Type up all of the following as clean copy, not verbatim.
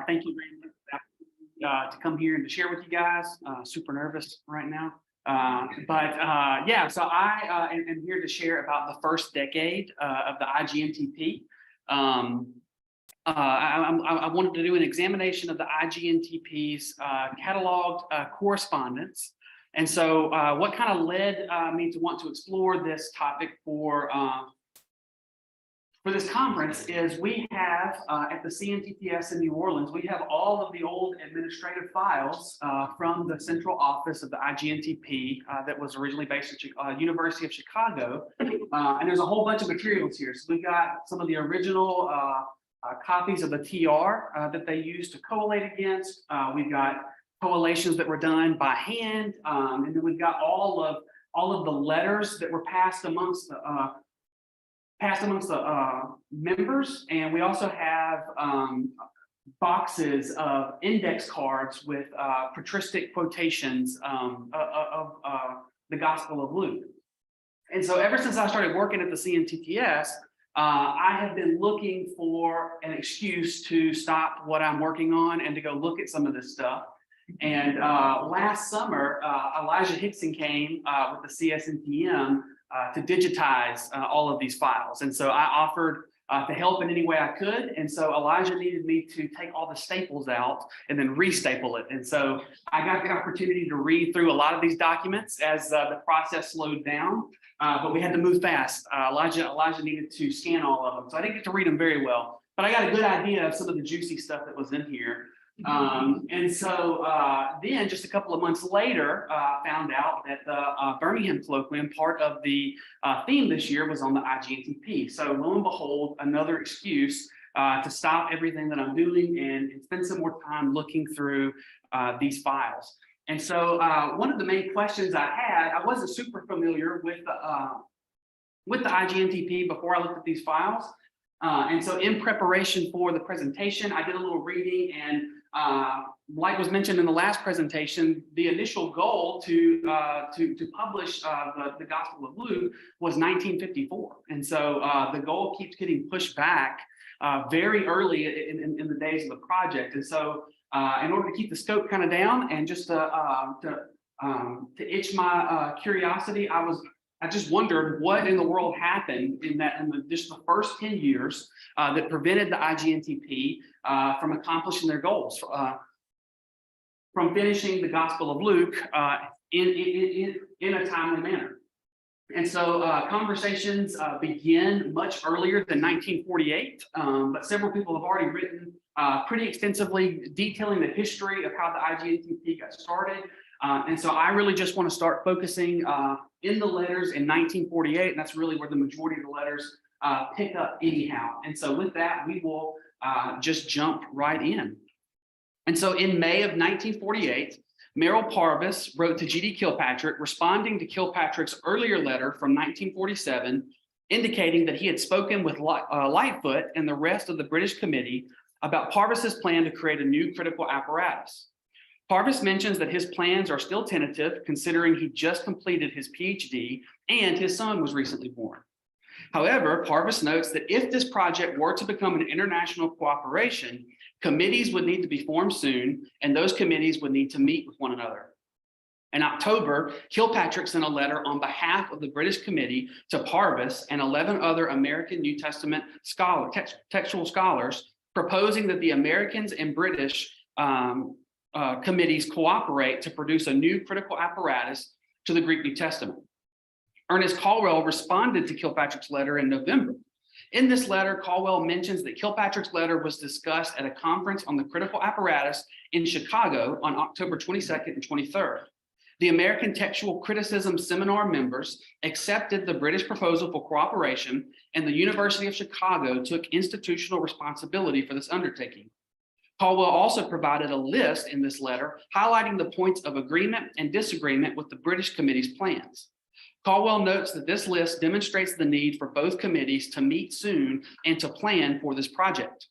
Thank you very much for the opportunity, to come here and to share with you guys. Super nervous right now. Yeah, so I am here to share about the first decade of the IGNTP. I wanted to do an examination of the IGNTP's cataloged correspondence. And so what kind of led me to want to explore this topic for this conference is we have at the CNTPS in New Orleans, we have all of the old administrative files from the central office of the IGNTP that was originally based at University of Chicago. And there's a whole bunch of materials here. So we got some of the original copies of the TR that they used to collate against. We've got collations that were done by hand. And then we've got all of the letters that were passed amongst the members, and we also have boxes of index cards with patristic quotations of the Gospel of Luke. And so ever since I started working at the CNTPS, I have been looking for an excuse to stop what I'm working on and to go look at some of this stuff. And last summer, Elijah Hickson came with the CSNTM to digitize all of these files. And so I offered to help in any way I could. And so Elijah needed me to take all the staples out and then restaple it. And so I got the opportunity to read through a lot of these documents as the process slowed down, but we had to move fast. Elijah needed to scan all of them. So I didn't get to read them very well, but I got a good idea of some of the juicy stuff that was in here. And so then just a couple of months later, found out that the Birmingham colloquium, part of the theme this year, was on the IGNTP. So lo and behold, another excuse to stop everything that I'm doing and spend some more time looking through these files. And so one of the main questions I had, I wasn't super familiar with the IGNTP before I looked at these files. And so in preparation for the presentation, I did a little reading, and like was mentioned in the last presentation, the initial goal to publish the Gospel of Luke was 1954. And so the goal keeps getting pushed back very early in the days of the project. And so in order to keep the scope kind of down and just to itch my curiosity, I just wondered what in the world happened in just the first 10 years that prevented the IGNTP from accomplishing their goals, from finishing the Gospel of Luke in a timely manner. And so conversations begin much earlier than 1948, but several people have already written pretty extensively detailing the history of how the IGNTP got started. And so I really just want to start focusing in the letters in 1948, and that's really where the majority of the letters pick up anyhow. And so with that, we will just jump right in. And so in May of 1948, Merrill Parvis wrote to G.D. Kilpatrick, responding to Kilpatrick's earlier letter from 1947, indicating that he had spoken with Lightfoot and the rest of the British committee about Parvis's plan to create a new critical apparatus. Parvis mentions that his plans are still tentative, considering he just completed his PhD and his son was recently born. However, Parvis notes that if this project were to become an international cooperation, committees would need to be formed soon, and those committees would need to meet with one another. In October, Kilpatrick sent a letter on behalf of the British committee to Parvis and 11 other American New Testament textual scholars, proposing that the Americans and British committees cooperate to produce a new critical apparatus to the Greek New Testament. Ernest Caldwell responded to Kilpatrick's letter in November. In this letter, Caldwell mentions that Kilpatrick's letter was discussed at a conference on the critical apparatus in Chicago on October 22nd and 23rd. The American Textual Criticism Seminar members accepted the British proposal for cooperation, and the University of Chicago took institutional responsibility for this undertaking. Caldwell also provided a list in this letter highlighting the points of agreement and disagreement with the British committee's plans. Caldwell notes that this list demonstrates the need for both committees to meet soon and to plan for this project.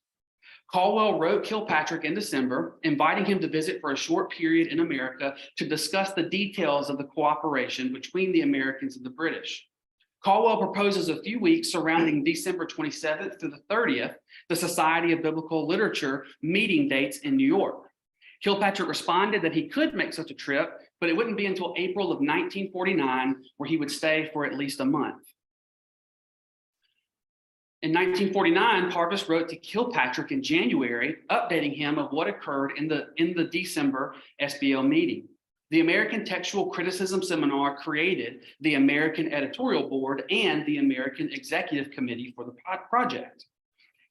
Caldwell wrote Kilpatrick in December, inviting him to visit for a short period in America to discuss the details of the cooperation between the Americans and the British. Caldwell proposes a few weeks surrounding December 27th through the 30th, the Society of Biblical Literature meeting dates in New York. Kilpatrick responded that he could make such a trip, but it wouldn't be until April of 1949, where he would stay for at least a month. In 1949, Parvis wrote to Kilpatrick in January, updating him of what occurred in the December SBL meeting. The American Textual Criticism Seminar created the American Editorial Board and the American Executive Committee for the project.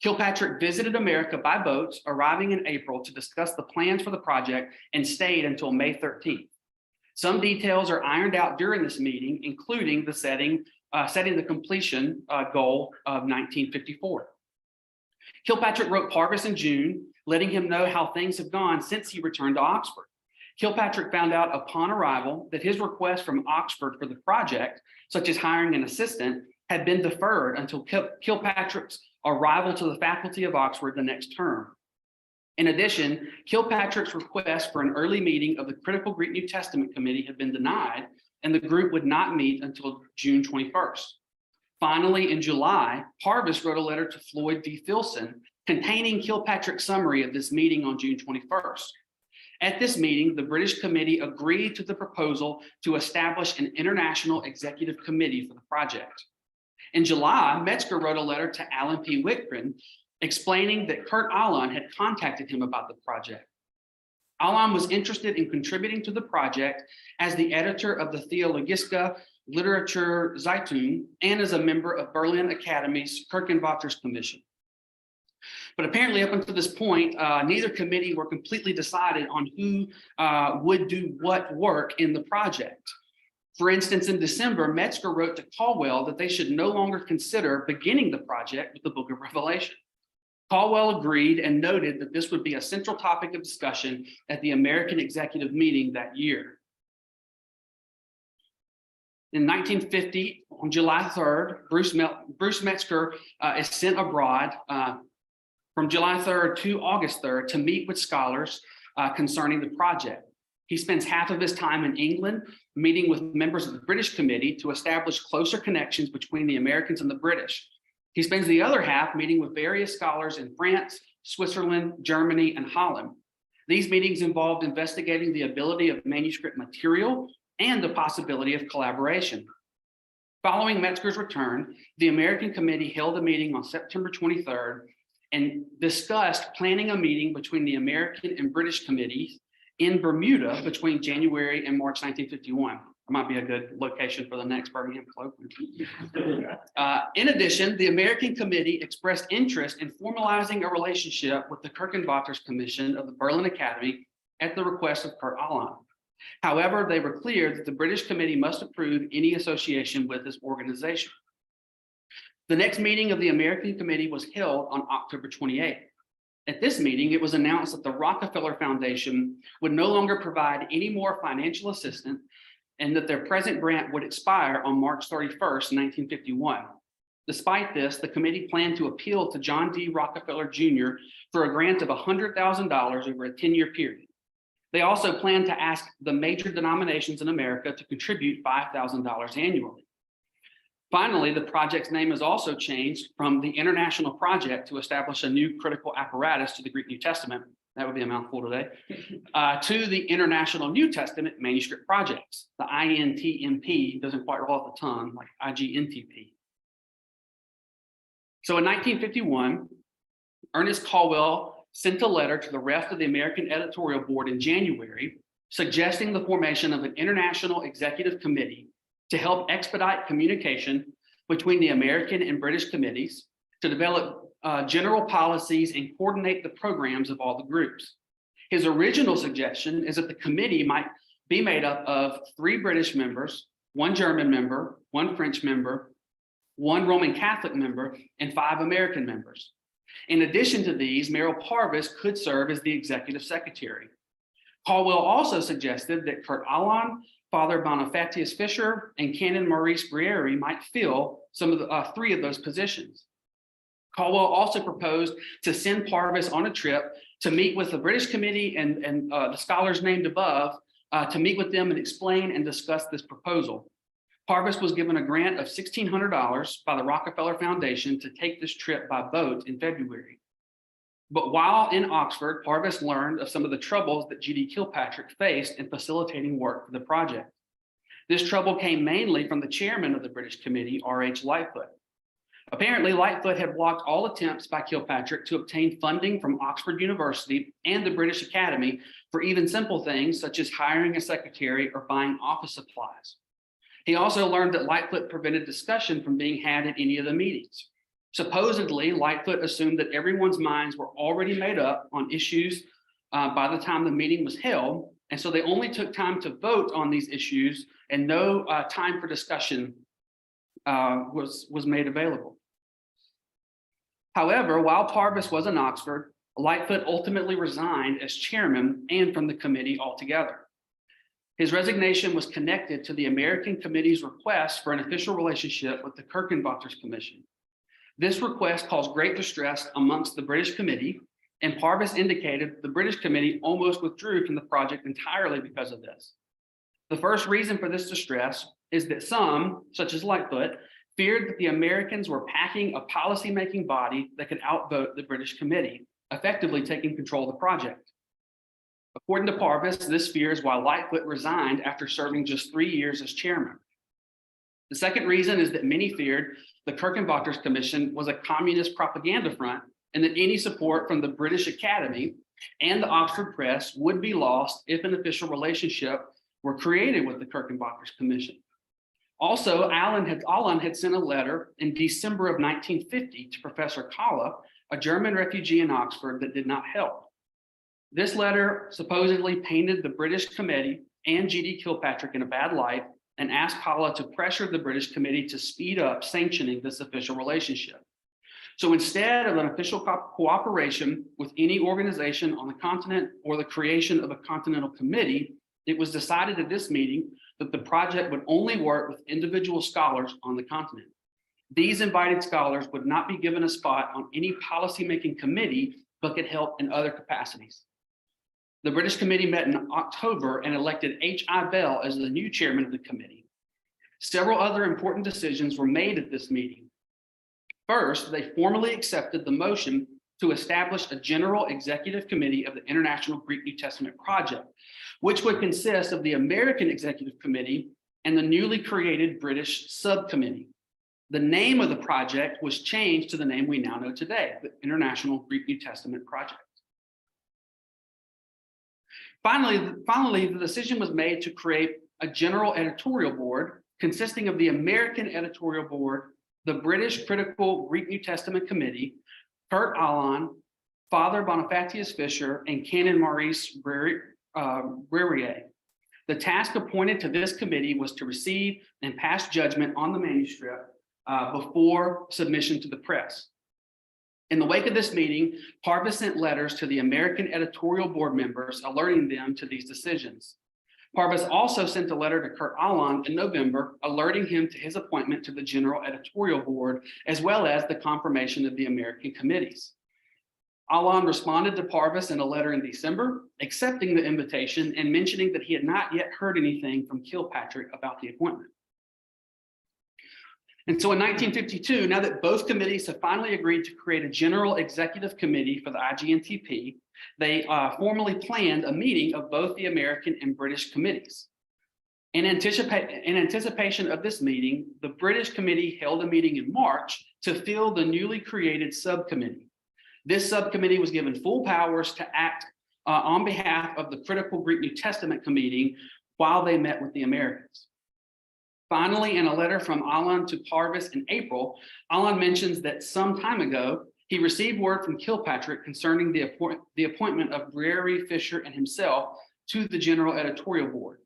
Kilpatrick visited America by boat, arriving in April to discuss the plans for the project and stayed until May 13th. Some details are ironed out during this meeting, including the setting the completion goal of 1954. Kilpatrick wrote Parvis in June, letting him know how things have gone since he returned to Oxford. Kilpatrick found out upon arrival that his request from Oxford for the project, such as hiring an assistant, had been deferred until Kilpatrick's arrival to the faculty of Oxford the next term. In addition, Kilpatrick's request for an early meeting of the Critical Greek New Testament Committee had been denied, and the group would not meet until June 21st. Finally, in July, Parvis wrote a letter to Floyd D. Filson containing Kilpatrick's summary of this meeting on June 21st. At this meeting, the British committee agreed to the proposal to establish an international executive committee for the project. In July, Metzger wrote a letter to Alan P. Whitgren explaining that Kurt Aland had contacted him about the project. Aland was interested in contributing to the project as the editor of the Theologische Literatur Zeitung and as a member of Berlin Academy's Kirchenvatters Commission. But apparently up until this point, neither committee were completely decided on who would do what work in the project. For instance, in December, Metzger wrote to Caldwell that they should no longer consider beginning the project with the Book of Revelation. Caldwell agreed and noted that this would be a central topic of discussion at the American Executive Meeting that year. In 1950, on July 3rd, Bruce Metzger is sent abroad from July 3rd to August 3rd to meet with scholars concerning the project. He spends half of his time in England, meeting with members of the British Committee to establish closer connections between the Americans and the British. He spends the other half meeting with various scholars in France, Switzerland, Germany, and Holland. These meetings involved investigating the ability of manuscript material and the possibility of collaboration. Following Metzger's return, the American Committee held a meeting on September 23rd and discussed planning a meeting between the American and British committees in Bermuda between January and March 1951. That might be a good location for the next Birmingham colloquium. In addition, the American Committee expressed interest in formalizing a relationship with the Kirchenvatters Commission of the Berlin Academy at the request of Kurt Aland. However, they were clear that the British Committee must approve any association with this organization. The next meeting of the American Committee was held on October 28th. At this meeting, it was announced that the Rockefeller Foundation would no longer provide any more financial assistance and that their present grant would expire on March 31st, 1951. Despite this, the committee planned to appeal to John D. Rockefeller Jr. for a grant of $100,000 over a 10-year period. They also planned to ask the major denominations in America to contribute $5,000 annually. Finally, the project's name is also changed from the International Project to establish a new critical apparatus to the Greek New Testament. That would be a mouthful today. To the International New Testament Manuscript Projects. The INTMP doesn't quite roll off the tongue like IGNTP. So in 1951, Ernest Caldwell sent a letter to the rest of the American Editorial Board in January, suggesting the formation of an international executive committee to help expedite communication between the American and British committees, to develop general policies and coordinate the programs of all the groups. His original suggestion is that the committee might be made up of 3 British members, 1 German member, 1 French member, 1 Roman Catholic member, and 5 American members. In addition to these, Merrill Parvis could serve as the executive secretary. Caldwell also suggested that Kurt Aland, Father Bonifacius Fisher, and Canon Maurice Briere might fill some of the 3 of those positions. Caldwell also proposed to send Parvis on a trip to meet with the British committee and the scholars named above, to meet with them and explain and discuss this proposal. Parvis was given a grant of $1,600 by the Rockefeller Foundation to take this trip by boat in February. But while in Oxford, Parvis learned of some of the troubles that G.D. Kilpatrick faced in facilitating work for the project. This trouble came mainly from the chairman of the British Committee, R.H. Lightfoot. Apparently, Lightfoot had blocked all attempts by Kilpatrick to obtain funding from Oxford University and the British Academy for even simple things such as hiring a secretary or buying office supplies. He also learned that Lightfoot prevented discussion from being had at any of the meetings. Supposedly, Lightfoot assumed that everyone's minds were already made up on issues by the time the meeting was held, and so they only took time to vote on these issues, and no time for discussion was made available. However, while Parvis was in Oxford, Lightfoot ultimately resigned as chairman and from the committee altogether. His resignation was connected to the American Committee's request for an official relationship with the Keukenbockers Commission. This request caused great distress amongst the British Committee, and Parvis indicated the British Committee almost withdrew from the project entirely because of this. The first reason for this distress is that some, such as Lightfoot, feared that the Americans were packing a policy-making body that could outvote the British Committee, effectively taking control of the project. According to Parvis, this fear is why Lightfoot resigned after serving just 3 years as chairman. The second reason is that many feared the Keukenbockers Commission was a communist propaganda front, and that any support from the British Academy and the Oxford Press would be lost if an official relationship were created with the Keukenbockers Commission. Also, Allen had sent a letter in December of 1950 to Professor Kalle, a German refugee in Oxford, that did not help. This letter supposedly painted the British Committee and G.D. Kilpatrick in a bad light and asked Kalle to pressure the British Committee to speed up sanctioning this official relationship. So instead of an official cooperation with any organization on the continent or the creation of a continental committee, it was decided at this meeting that the project would only work with individual scholars on the continent. These invited scholars would not be given a spot on any policymaking committee, but could help in other capacities. The British Committee met in October and elected H.I. Bell as the new chairman of the committee. Several other important decisions were made at this meeting. First, they formally accepted the motion to establish a general executive committee of the International Greek New Testament Project, which would consist of the American Executive Committee and the newly created British Subcommittee. The name of the project was changed to the name we now know today, the International Greek New Testament Project. Finally, the decision was made to create a general editorial board consisting of the American Editorial Board, the British Critical Greek New Testament Committee, Kurt Aland, Father Bonifacius Fisher, and Canon Maurice Brerier. The task appointed to this committee was to receive and pass judgment on the manuscript before submission to the press. In the wake of this meeting, Parvis sent letters to the American Editorial Board members alerting them to these decisions. Parvis also sent a letter to Kurt Aland in November, alerting him to his appointment to the General Editorial Board, as well as the confirmation of the American committees. Aland responded to Parvis in a letter in December, accepting the invitation and mentioning that he had not yet heard anything from Kilpatrick about the appointment. And so in 1952, now that both committees have finally agreed to create a general executive committee for the IGNTP, they formally planned a meeting of both the American and British committees. In anticipation of this meeting, the British committee held a meeting in March to fill the newly created subcommittee. This subcommittee was given full powers to act on behalf of the Critical Greek New Testament Committee while they met with the Americans. Finally, in a letter from Aland to Parvis in April, Aland mentions that some time ago, he received word from Kilpatrick concerning the appointment of Brerier, Fisher, and himself to the General Editorial Board.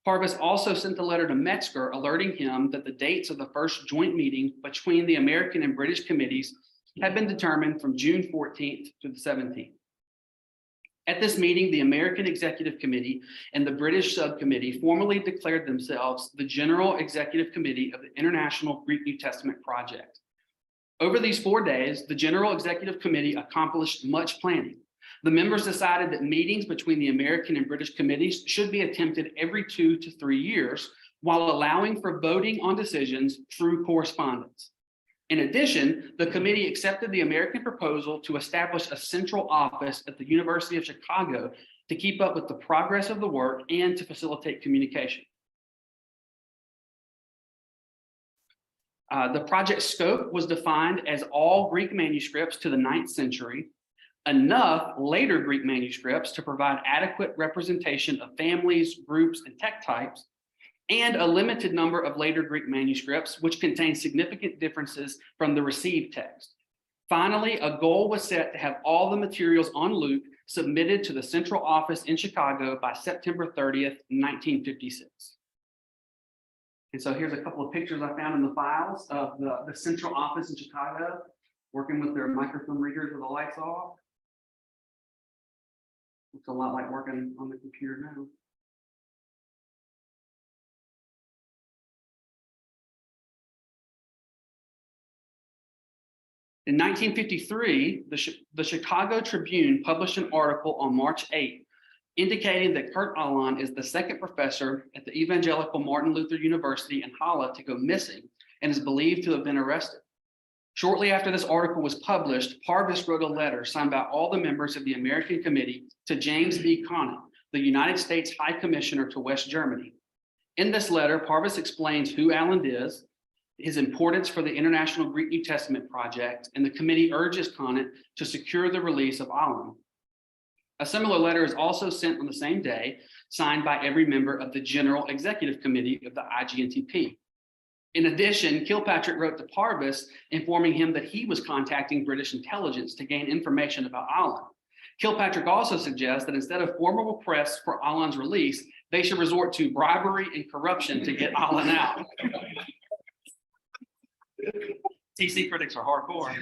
Parvis also sent a letter to Metzger alerting him that the dates of the first joint meeting between the American and British committees had been determined from June 14th to the 17th. At this meeting, the American Executive Committee and the British Subcommittee formally declared themselves the General Executive Committee of the International Greek New Testament Project. Over these 4 days, the General Executive Committee accomplished much planning. The members decided that meetings between the American and British committees should be attempted every 2 to 3 years, while allowing for voting on decisions through correspondence. In addition, the committee accepted the American proposal to establish a central office at the University of Chicago to keep up with the progress of the work and to facilitate communication. The project scope was defined as all Greek manuscripts to the 9th century, enough later Greek manuscripts to provide adequate representation of families, groups, and tech types, and a limited number of later Greek manuscripts, which contain significant differences from the received text. Finally, a goal was set to have all the materials on Luke submitted to the central office in Chicago by September 30th, 1956. And so here's a couple of pictures I found in the files of the central office in Chicago, working with their microfilm readers with the lights off. Looks a lot like working on the computer now. In 1953, the Chicago Tribune published an article on March 8, indicating that Kurt Aland is the second professor at the Evangelical Martin Luther University in Halle to go missing and is believed to have been arrested. Shortly after this article was published, Parvis wrote a letter signed by all the members of the American Committee to James B. Conant, the United States High Commissioner to West Germany. In this letter, Parvis explains who Aland is, his importance for the International Greek New Testament Project, and the committee urges Conant to secure the release of Aland. A similar letter is also sent on the same day, signed by every member of the General Executive Committee of the IGNTP. In addition, Kilpatrick wrote to Parvis, informing him that he was contacting British intelligence to gain information about Aland. Kilpatrick also suggests that instead of formal requests for Aland's release, they should resort to bribery and corruption to get Aland out. TC critics are hardcore.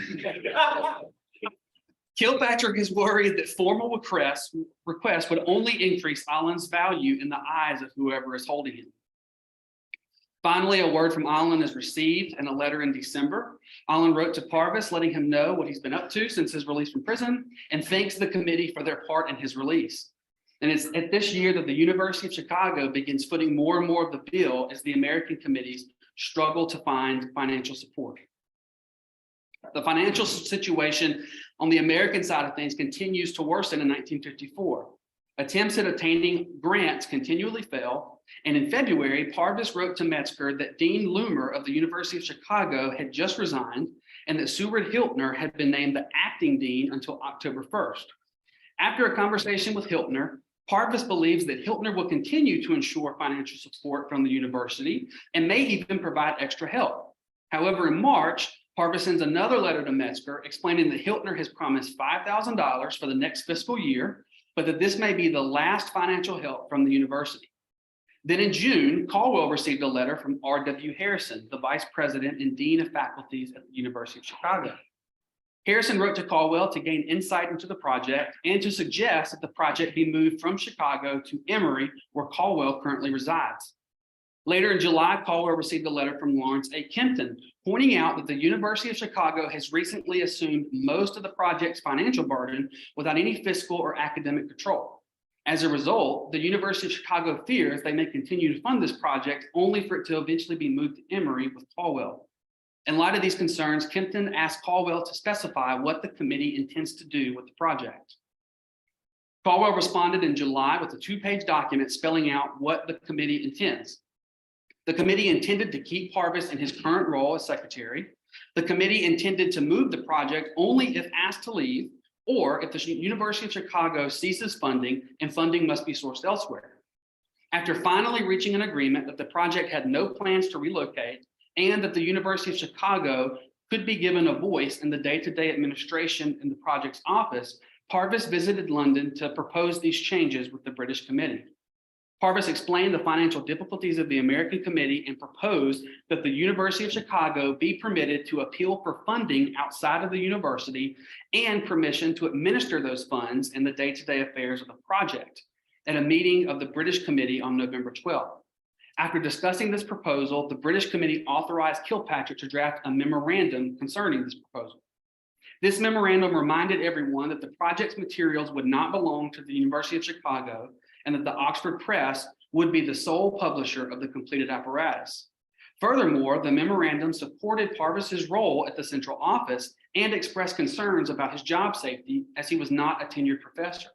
Kilpatrick is worried that formal requests would only increase Aland's value in the eyes of whoever is holding him. Finally, a word from Aland is received in a letter in December. Aland wrote to Parvis, letting him know what he's been up to since his release from prison, and thanks the committee for their part in his release. And it's at this year that the University of Chicago begins footing more and more of the bill as the American committees struggle to find financial support. The financial situation on the American side of things continues to worsen in 1954. Attempts at obtaining grants continually fail, and in February, Parvis wrote to Metzger that Dean Loomer of the University of Chicago had just resigned and that Seward Hiltner had been named the acting dean until October 1st. After a conversation with Hiltner, Parvis believes that Hiltner will continue to ensure financial support from the university and may even provide extra help. However, in March, Parvis sends another letter to Metzger explaining that Hiltner has promised $5,000 for the next fiscal year, but that this may be the last financial help from the university. Then in June, Caldwell received a letter from R.W. Harrison, the vice president and dean of faculties at the University of Chicago. Harrison wrote to Caldwell to gain insight into the project and to suggest that the project be moved from Chicago to Emory, where Caldwell currently resides. Later in July, Caldwell received a letter from Lawrence A. Kempton, pointing out that the University of Chicago has recently assumed most of the project's financial burden without any fiscal or academic control. As a result, the University of Chicago fears they may continue to fund this project only for it to eventually be moved to Emory with Caldwell. In light of these concerns, Kempton asked Caldwell to specify what the committee intends to do with the project. Caldwell responded in July with a 2-page document spelling out what the committee intends. The committee intended to keep Parvis in his current role as secretary. The committee intended to move the project only if asked to leave, or if the University of Chicago ceases funding and funding must be sourced elsewhere. After finally reaching an agreement that the project had no plans to relocate and that the University of Chicago could be given a voice in the day-to-day administration in the project's office, Parvis visited London to propose these changes with the British committee. Parvis explained the financial difficulties of the American committee and proposed that the University of Chicago be permitted to appeal for funding outside of the university and permission to administer those funds in the day-to-day affairs of the project at a meeting of the British committee on November 12th. After discussing this proposal, the British committee authorized Kilpatrick to draft a memorandum concerning this proposal. This memorandum reminded everyone that the project's materials would not belong to the University of Chicago and that the Oxford Press would be the sole publisher of the completed apparatus. Furthermore, the memorandum supported Parvis's role at the central office and expressed concerns about his job safety as he was not a tenured professor.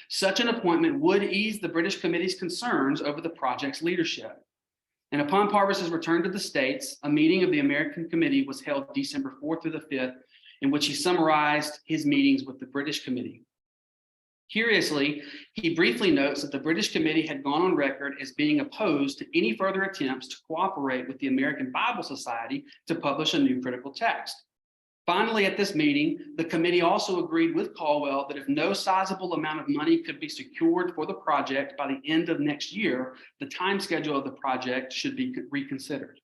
Such an appointment would ease the British Committee's concerns over the project's leadership. And upon Parvis's return to the States, a meeting of the American Committee was held December 4th through the 5th, in which he summarized his meetings with the British Committee. Curiously, he briefly notes that the British Committee had gone on record as being opposed to any further attempts to cooperate with the American Bible Society to publish a new critical text. Finally, at this meeting, the committee also agreed with Caldwell that if no sizable amount of money could be secured for the project by the end of next year, the time schedule of the project should be reconsidered.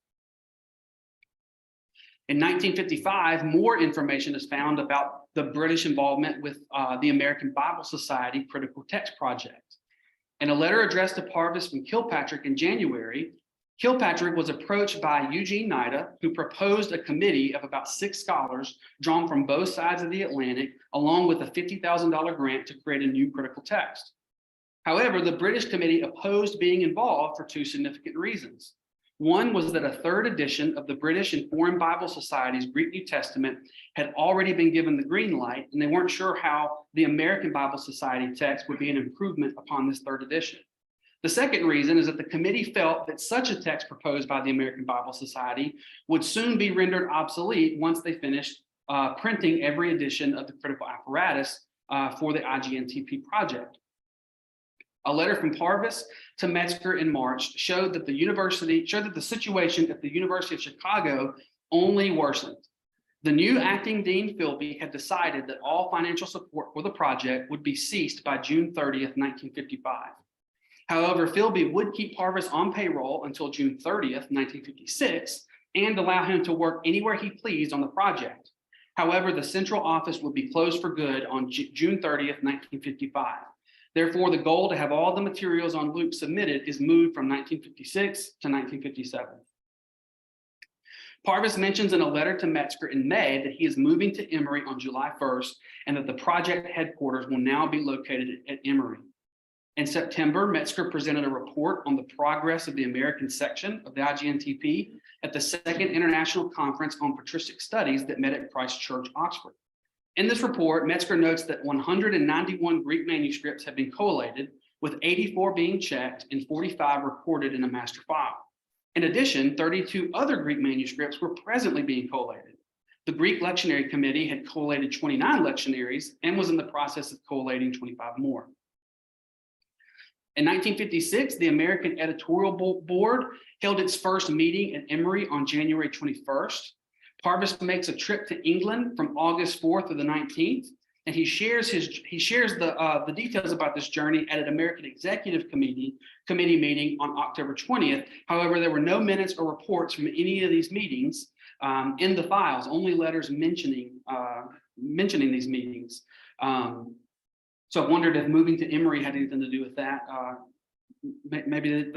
In 1955, more information is found about the British involvement with the American Bible Society Critical Text Project. In a letter addressed to Parvis from Kilpatrick in January, Kilpatrick was approached by Eugene Nida, who proposed a committee of about 6 scholars drawn from both sides of the Atlantic, along with a $50,000 grant to create a new critical text. However, the British committee opposed being involved for 2 significant reasons. One was that a 3rd edition of the British and Foreign Bible Society's Greek New Testament had already been given the green light, and they weren't sure how the American Bible Society text would be an improvement upon this 3rd edition. The second reason is that the committee felt that such a text proposed by the American Bible Society would soon be rendered obsolete once they finished printing every edition of the critical apparatus for the IGNTP project. A letter from Parvis to Metzger in March showed that the situation at the University of Chicago only worsened. The new acting dean, Philby, had decided that all financial support for the project would be ceased by June 30th, 1955. However, Philby would keep Parvis on payroll until June 30th, 1956, and allow him to work anywhere he pleased on the project. However, the central office would be closed for good on June 30th, 1955. Therefore, the goal to have all the materials on Luke submitted is moved from 1956 to 1957. Parvis mentions in a letter to Metzger in May that he is moving to Emory on July 1st and that the project headquarters will now be located at Emory. In September, Metzger presented a report on the progress of the American section of the IGNTP at the 2nd International Conference on Patristic Studies that met at Christ Church, Oxford. In this report, Metzger notes that 191 Greek manuscripts have been collated, with 84 being checked and 45 recorded in a master file. In addition, 32 other Greek manuscripts were presently being collated. The Greek Lectionary Committee had collated 29 lectionaries and was in the process of collating 25 more. In 1956, the American Editorial Board held its first meeting at Emory on January 21st. Parvis makes a trip to England from August 4th to the 19th, and he shares the details about this journey at an American Executive Committee meeting on October 20th. However, there were no minutes or reports from any of these meetings in the files, only letters mentioning these meetings. So I wondered if moving to Emory had anything to do with that. Maybe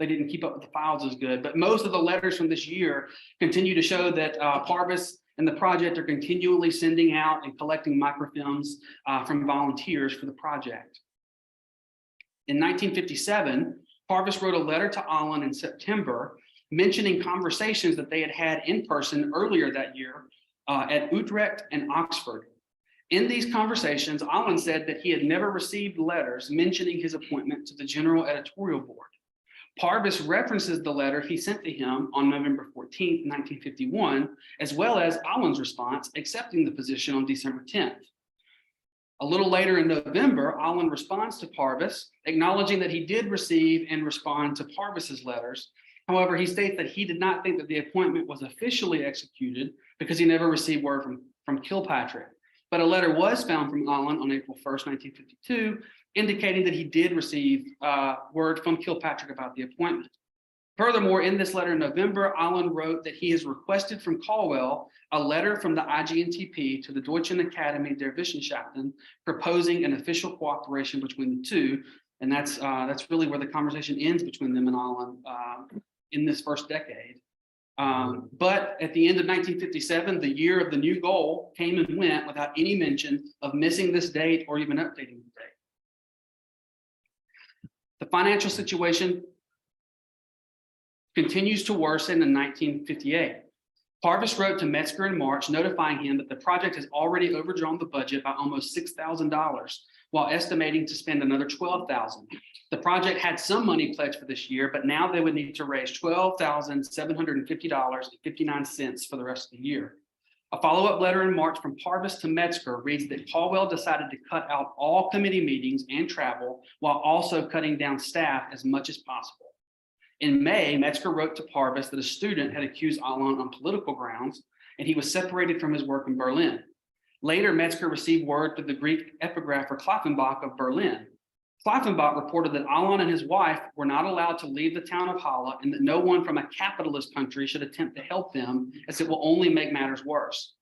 they didn't keep up with the files as good, but most of the letters from this year continue to show that Parvis and the project are continually sending out and collecting microfilms from volunteers for the project. In 1957, Parvis wrote a letter to Allen in September mentioning conversations that they had had in person earlier that year at Utrecht and Oxford. In these conversations, Allen said that he had never received letters mentioning his appointment to the General Editorial Board. Parvis references the letter he sent to him on November 14th, 1951, as well as Allen's response accepting the position on December 10th. A little later in November, Allen responds to Parvis, acknowledging that he did receive and respond to Parvis's letters. However, he states that he did not think that the appointment was officially executed because he never received word from Kilpatrick. But a letter was found from Allen on April 1st, 1952, indicating that he did receive word from Kilpatrick about the appointment. Furthermore, in this letter in November, Allen wrote that he has requested from Caldwell a letter from the IGNTP to the Deutschen Academy der Wissenschaften proposing an official cooperation between the two. And that's really where the conversation ends between them and Allen in this first decade. But at the end of 1957, the year of the new goal came and went without any mention of missing this date or even updating the date. The financial situation continues to worsen in 1958. Parvis wrote to Metzger in March, notifying him that the project has already overdrawn the budget by almost $6,000, while estimating to spend another $12,000. The project had some money pledged for this year, but now they would need to raise $12,750.59 for the rest of the year. A follow-up letter in March from Parvis to Metzger reads that Caldwell decided to cut out all committee meetings and travel, while also cutting down staff as much as possible. In May, Metzger wrote to Parvis that a student had accused Alon on political grounds, and he was separated from his work in Berlin. Later, Metzger received word through the Greek epigrapher Klaffenbach of Berlin. Klaffenbach reported that Alon and his wife were not allowed to leave the town of Halle, and that no one from a capitalist country should attempt to help them, as it will only make matters worse.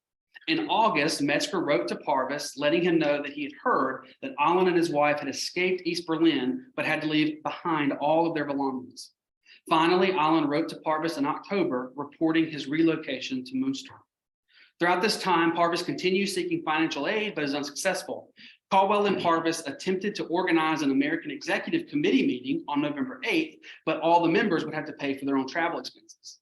In August, Metzger wrote to Parvis, letting him know that he had heard that Alon and his wife had escaped East Berlin, but had to leave behind all of their belongings. Finally, Alon wrote to Parvis in October, reporting his relocation to Münster. Throughout this time, Parvis continued seeking financial aid, but is unsuccessful. Caldwell and Parvis attempted to organize an American Executive Committee meeting on November 8th, but all the members would have to pay for their own travel expenses.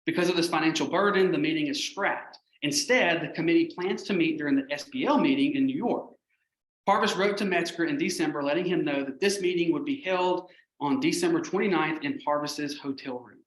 Because of this financial burden, the meeting is scrapped. Instead, the committee plans to meet during the SBL meeting in New York. Parvis wrote to Metzger in December, letting him know that this meeting would be held on December 29th in Parvis's hotel room.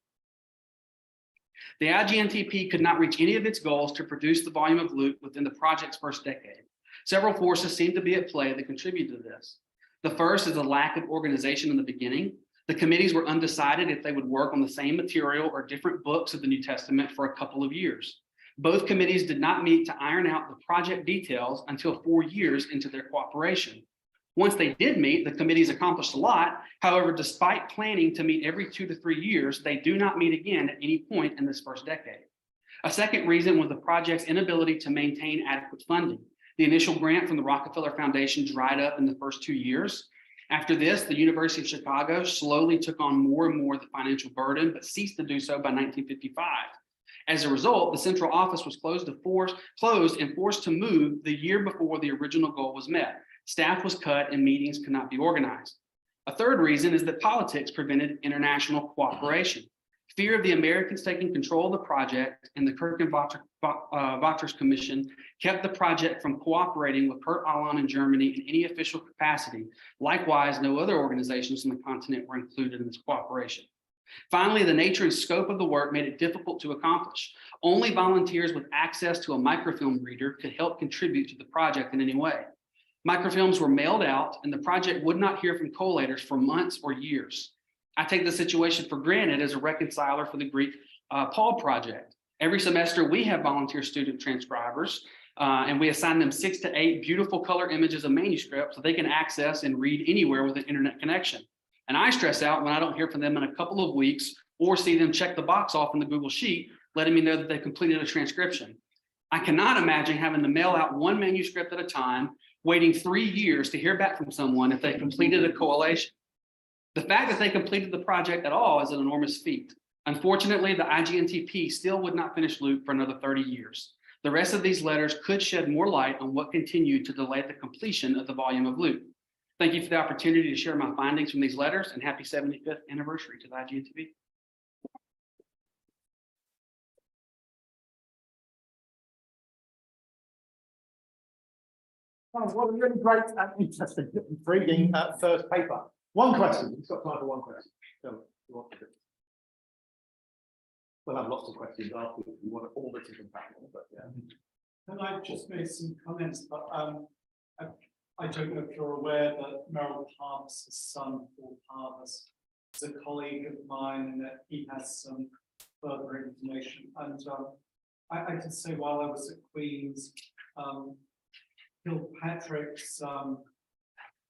The IGNTP could not reach any of its goals to produce the volume of loot within the project's first decade. Several forces seem to be at play that contribute to this. The first is a lack of organization in the beginning. The committees were undecided if they would work on the same material or different books of the New Testament for a couple of years. Both committees did not meet to iron out the project details until 4 years into their cooperation. Once they did meet, the committees accomplished a lot. However, despite planning to meet every 2 to 3 years, they do not meet again at any point in this first decade. A second reason was the project's inability to maintain adequate funding. The initial grant from the Rockefeller Foundation dried up in the first 2 years. After this, the University of Chicago slowly took on more and more of the financial burden, but ceased to do so by 1955. As a result, the central office was closed and forced to move the year before the original goal was met. Staff was cut and meetings could not be organized. A third reason is that politics prevented international cooperation. Fear of the Americans taking control of the project and the Kirk and Wachters Commission kept the project from cooperating with Kurt Alon in Germany in any official capacity. Likewise, no other organizations on the continent were included in this cooperation. Finally, the nature and scope of the work made it difficult to accomplish. Only volunteers with access to a microfilm reader could help contribute to the project in any way. Microfilms were mailed out, and the project would not hear from collators for months or years. I take the situation for granted as a reconciler for the Greek Paul project. Every semester, we have volunteer student transcribers, and we assign them 6 to 8 beautiful color images of manuscript so they can access and read anywhere with an internet connection. And I stress out when I don't hear from them in a couple of weeks or see them check the box off in the Google Sheet, letting me know that they completed a transcription. I cannot imagine having to mail out one manuscript at a time, waiting 3 years to hear back from someone if they completed a collation. The fact that they completed the project at all is an enormous feat. Unfortunately, the IGNTP still would not finish loot for another 30 years. The rest of these letters could shed more light on what continued to delay the completion of the volume of loot. Thank you for the opportunity to share my findings from these letters, and happy 75th anniversary to the IGNTP. Oh, what a really great and interesting, intriguing first paper. One question. We've got time for one question. We'll have lots of questions after if you want all the different panel, but yeah. And I've just made some comments, but I don't know if you're aware that Merrill Parvis' son, Paul Parvis, is a colleague of mine, and that he has some further information. And I can say while I was at Queen's, Kilpatrick's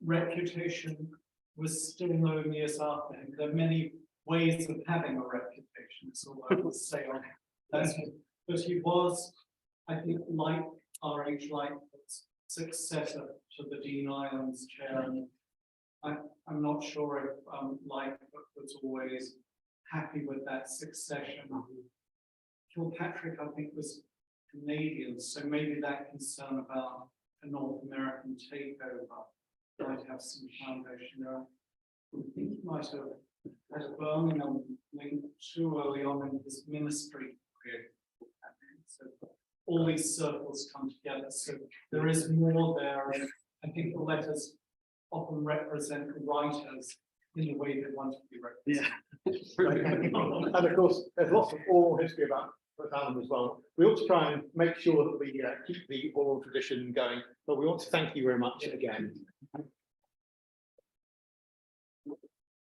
reputation was still known years after him. There are many ways of having a reputation, that's all I would say on that. But he was, I think, like R.H. Lightfoot's successor to the Dean Islands chair. And I'm not sure if Lightfoot was always happy with that succession. Kilpatrick, I think, was Canadian, so maybe that concern about a North American takeover might have some foundation there. I think he might have had a Birmingham link too early on in his ministry career. So all these circles come together, so there is more there, and I think the letters often represent writers in the way they want to be represented. Yeah. And of course, there's lots of oral history about Allen as well. We ought to try and make sure that we keep the oral tradition going, but we want to thank you very much again.